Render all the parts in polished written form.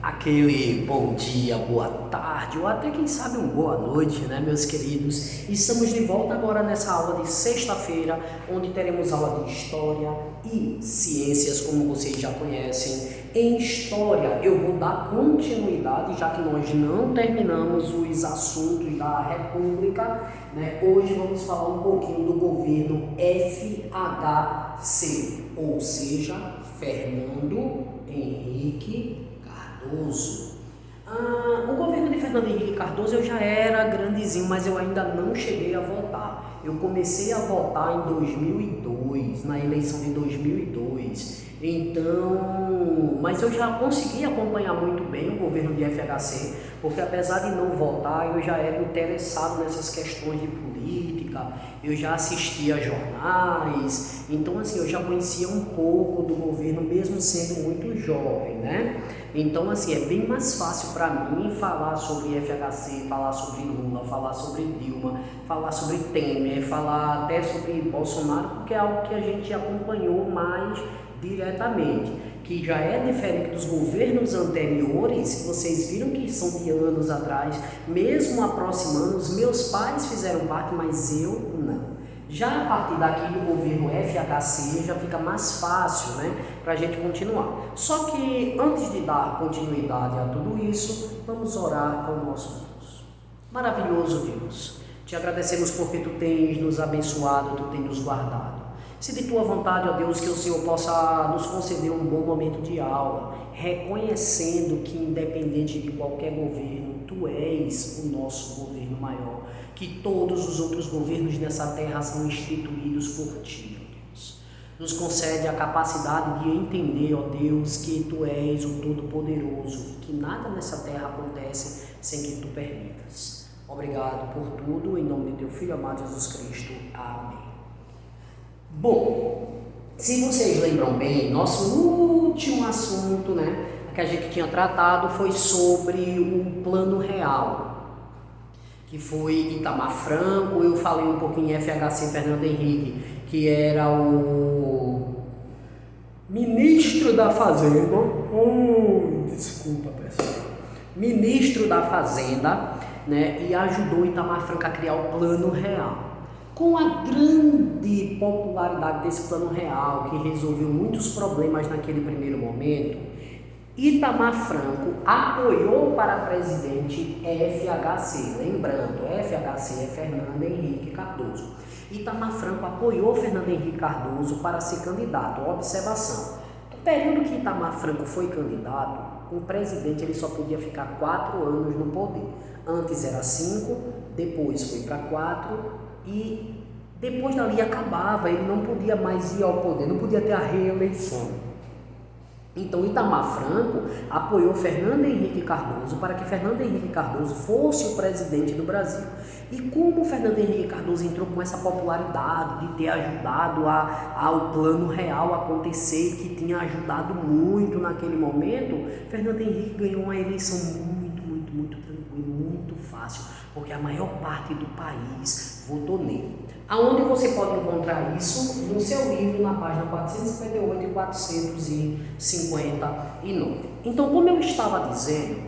Aquele bom dia, boa tarde, ou até quem sabe um boa noite, né, meus queridos? Estamos de volta agora nessa aula de sexta-feira, onde teremos aula de História e Ciências, como vocês já conhecem. Em História, eu vou dar continuidade, já que nós não terminamos os assuntos da República, né? Hoje vamos falar um pouquinho do governo FHC, ou seja, Fernando Henrique Cardoso. O governo de Fernando Henrique Cardoso eu já era grandezinho, mas eu ainda não cheguei a votar. Eu comecei a votar em 2002, na eleição de 2002. Então, mas eu já consegui acompanhar muito bem o governo de FHC, porque apesar de não votar, eu já era interessado nessas questões de política, eu já assistia jornais, então assim, eu já conhecia um pouco do governo, mesmo sendo muito jovem, né? Então assim, é bem mais fácil para mim falar sobre FHC, falar sobre Lula, falar sobre Dilma, falar sobre Temer, falar até sobre Bolsonaro, porque é algo que a gente acompanhou mais diretamente, que já é diferente dos governos anteriores. Vocês viram que são de anos atrás, mesmo aproximando, os meus pais fizeram parte, mas eu não. Já a partir daqui do governo FHC já fica mais fácil, né, para a gente continuar. Só que antes de dar continuidade a tudo isso, vamos orar ao nosso Deus. Maravilhoso Deus, te agradecemos porque tu tens nos abençoado, tu tens nos guardado. Se de tua vontade, ó Deus, que o Senhor possa nos conceder um bom momento de aula, reconhecendo que independente de qualquer governo, tu és o nosso governo maior, que todos os outros governos nessa terra são instituídos por ti, ó Deus. Nos concede a capacidade de entender, ó Deus, que tu és o Todo-Poderoso, que nada nessa terra acontece sem que tu permitas. Obrigado por tudo, em nome de teu Filho amado Jesus Cristo. Amém. Bom, se vocês lembram bem, nosso último assunto, né, que a gente tinha tratado foi sobre o Plano Real, que foi Itamar Franco. Eu falei um pouquinho em FHC Fernando Henrique, que era o ministro da Fazenda, desculpa pessoal, ministro da Fazenda, né, e ajudou Itamar Franco a criar o Plano Real. Com a grande popularidade desse Plano Real, que resolveu muitos problemas naquele primeiro momento, Itamar Franco apoiou para presidente FHC. Lembrando, FHC é Fernando Henrique Cardoso. Itamar Franco apoiou Fernando Henrique Cardoso para ser candidato. Observação: no período que Itamar Franco foi candidato, o presidente ele só podia ficar 4 anos no poder. Antes era 5, depois foi para 4 e depois dali acabava, ele não podia mais ir ao poder, não podia ter a reeleição. Então Itamar Franco apoiou Fernando Henrique Cardoso para que Fernando Henrique Cardoso fosse o presidente do Brasil. E como Fernando Henrique Cardoso entrou com essa popularidade de ter ajudado ao Plano Real acontecer, que tinha ajudado muito naquele momento, Fernando Henrique ganhou uma eleição muito tranquila, muito fácil, porque a maior parte do país votou nele. Aonde você pode encontrar isso? No seu livro, na página 458 e 459. Então, como eu estava dizendo,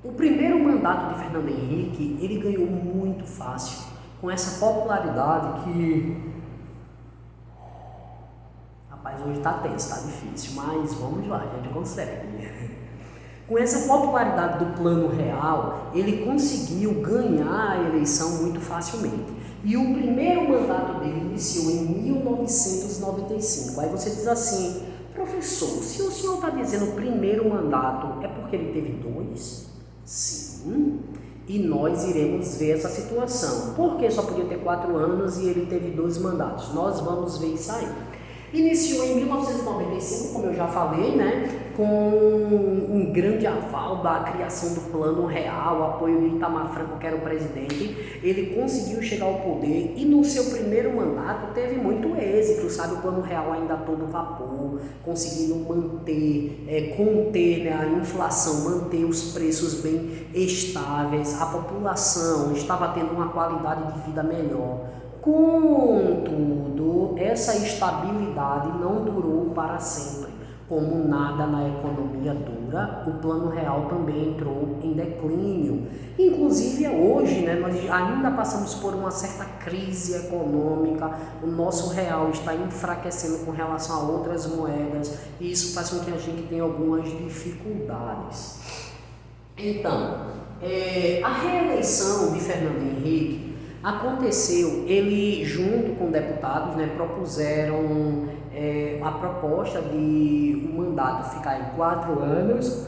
o primeiro mandato de Fernando Henrique, ele ganhou muito fácil, com essa popularidade que... Rapaz, hoje tá tenso, tá difícil, mas vamos lá, a gente consegue. Com essa popularidade do Plano Real, ele conseguiu ganhar a eleição muito facilmente. E o primeiro mandato dele iniciou em 1995. Aí você diz assim: professor, se o senhor está dizendo o primeiro mandato, é porque ele teve 2? Sim. E nós iremos ver essa situação. Por que só podia ter 4 anos e ele teve 2 mandatos? Nós vamos ver isso aí. Iniciou em 1995, como eu já falei, né, com um grande aval da criação do Plano Real, apoio de Itamar Franco, que era o presidente. Ele conseguiu chegar ao poder e no seu primeiro mandato teve muito êxito, sabe? O Plano Real ainda a todo vapor, conseguindo manter, conter, né, a inflação, manter os preços bem estáveis, a população estava tendo uma qualidade de vida melhor. Contudo, essa estabilidade não durou para sempre. como nada na economia dura, o Plano Real também entrou em declínio. Inclusive hoje, né, nós ainda passamos por uma certa crise econômica, o nosso real está enfraquecendo com relação a outras moedas e isso faz com que a gente tenha algumas dificuldades. Então, a reeleição de Fernando Henrique aconteceu, ele junto com deputados, né, propuseram a proposta de o mandato ficar em 4 anos,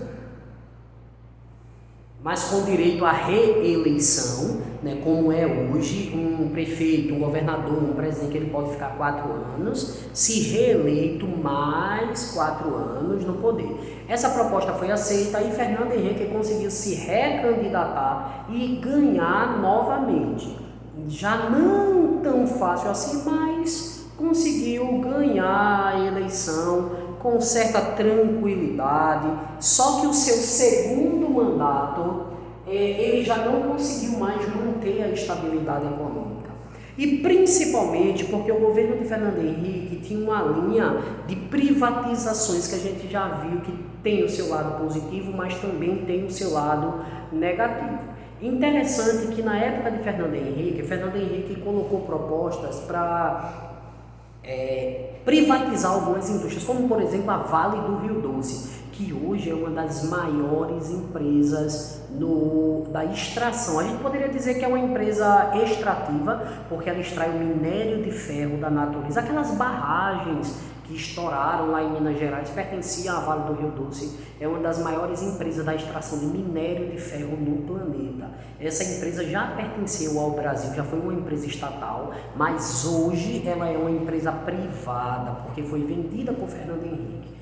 mas com direito à reeleição, né, como é hoje, um prefeito, um governador, um presidente, ele pode ficar 4 anos, se reeleito mais 4 anos no poder. Essa proposta foi aceita e Fernando Henrique conseguiu se recandidatar e ganhar novamente. Já não tão fácil assim, mas conseguiu ganhar a eleição com certa tranquilidade, só que o seu segundo mandato, ele já não conseguiu mais manter a estabilidade econômica. E principalmente porque o governo de Fernando Henrique tinha uma linha de privatizações que a gente já viu que tem o seu lado positivo, mas também tem o seu lado negativo. Interessante que na época de Fernando Henrique colocou propostas para privatizar algumas indústrias, como por exemplo a Vale do Rio Doce, que hoje é uma das maiores empresas da extração. A gente poderia dizer que é uma empresa extrativa, porque ela extrai o minério de ferro da natureza. Aquelas barragens que estouraram lá em Minas Gerais pertenciam à Vale do Rio Doce. É uma das maiores empresas da extração de minério de ferro no planeta. Essa empresa já pertenceu ao Brasil, já foi uma empresa estatal, mas hoje ela é uma empresa privada, porque foi vendida por Fernando Henrique.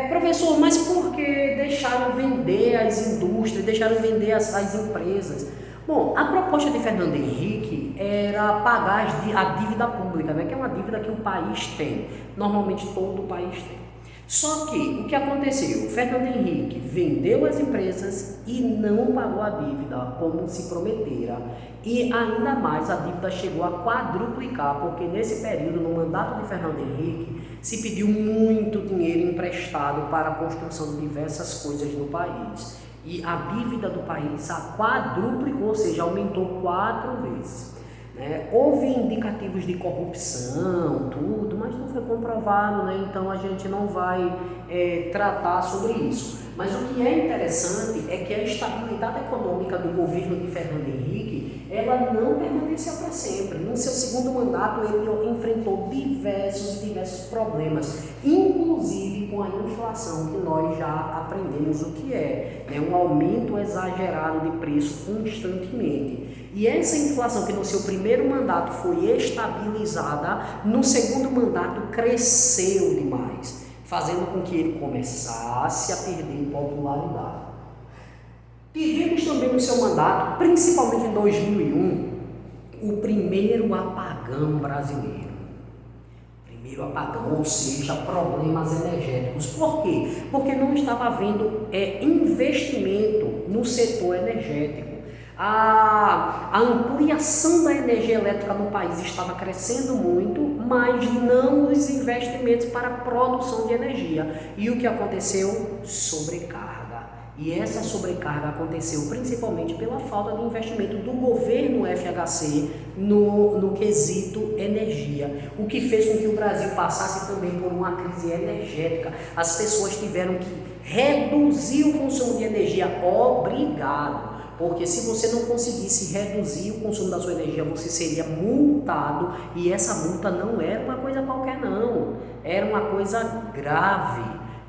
Professor, mas por que deixaram vender as indústrias, deixaram vender as empresas? Bom, a proposta de Fernando Henrique era pagar a dívida pública, né, que é uma dívida que o país tem, normalmente todo o país tem. Só que o que aconteceu? Fernando Henrique vendeu as empresas e não pagou a dívida como se prometera. E ainda mais a dívida chegou a quadruplicar, porque nesse período, no mandato de Fernando Henrique, se pediu muito dinheiro emprestado para a construção de diversas coisas no país. E a dívida do país quadruplicou, ou seja, aumentou 4 vezes. Houve indicativos de corrupção, tudo, mas não foi comprovado, né? Então a gente não vai tratar sobre isso. Mas o que é interessante é que a estabilidade econômica do governo de Fernando Henrique, ela não permaneceu para sempre. No seu segundo mandato, ele enfrentou diversos problemas, inclusive com a inflação, que nós já aprendemos o que é, né? Um aumento exagerado de preço constantemente. E essa inflação que no seu primeiro mandato foi estabilizada, no segundo mandato cresceu demais, fazendo com que ele começasse a perder popularidade. Tivemos também no seu mandato, principalmente em 2001, o primeiro apagão brasileiro. Primeiro apagão, ou seja, problemas energéticos. Por quê? Porque não estava havendo investimento no setor energético. A ampliação da energia elétrica no país estava crescendo muito, mas não os investimentos para a produção de energia. E o que aconteceu? Sobrecarga. E essa sobrecarga aconteceu principalmente pela falta de investimento do governo FHC no quesito energia, o que fez com que o Brasil passasse também por uma crise energética. As pessoas tiveram que reduzir o consumo de energia, obrigado. Porque se você não conseguisse reduzir o consumo da sua energia, você seria multado, e essa multa não era uma coisa qualquer não, era uma coisa grave,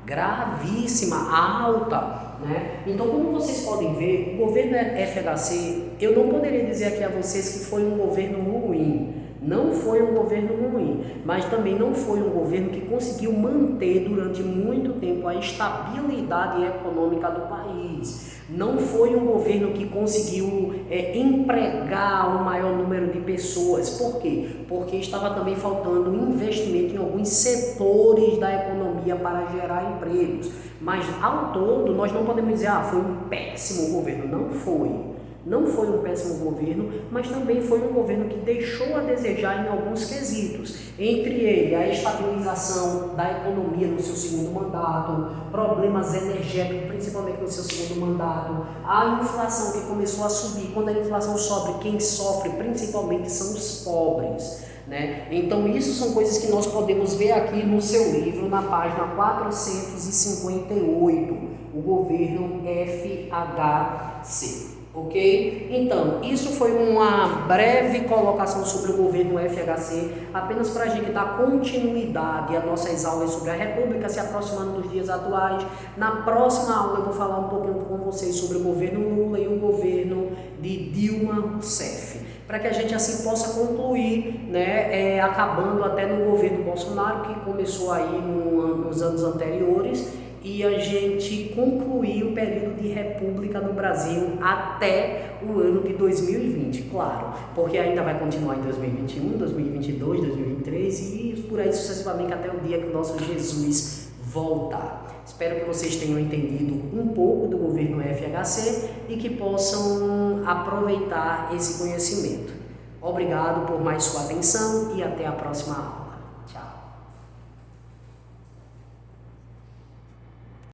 gravíssima, alta, né? Então, como vocês podem ver, o governo FHC, eu não poderia dizer aqui a vocês que foi um governo ruim, não foi um governo ruim, mas também não foi um governo que conseguiu manter durante muito tempo a estabilidade econômica do país. Não foi um governo que conseguiu empregar o maior número de pessoas. Por quê? Porque estava também faltando investimento em alguns setores da economia para gerar empregos. Mas, ao todo, nós não podemos dizer, foi um péssimo governo. Não foi. não foi um péssimo governo, mas também foi um governo que deixou a desejar em alguns quesitos. Entre ele, a estabilização da economia no seu segundo mandato, problemas energéticos, principalmente no seu segundo mandato, a inflação que começou a subir. Quando a inflação sobe, quem sofre principalmente são os pobres, né? Então isso são coisas que nós podemos ver aqui no seu livro, na página 458, o governo FHC. Ok? Então, isso foi uma breve colocação sobre o governo FHC, apenas para a gente dar continuidade às nossas aulas sobre a República, se aproximando dos dias atuais. Na próxima aula eu vou falar um pouquinho com vocês sobre o governo Lula e o governo de Dilma Rousseff, para que a gente assim possa concluir, né, acabando até no governo Bolsonaro, que começou aí nos anos anteriores, e a gente concluir o período de república no Brasil até o ano de 2020, claro, porque ainda vai continuar em 2021, 2022, 2023 e por aí sucessivamente até o dia que o nosso Jesus voltar. Espero que vocês tenham entendido um pouco do governo FHC e que possam aproveitar esse conhecimento. Obrigado por mais sua atenção e até a próxima aula.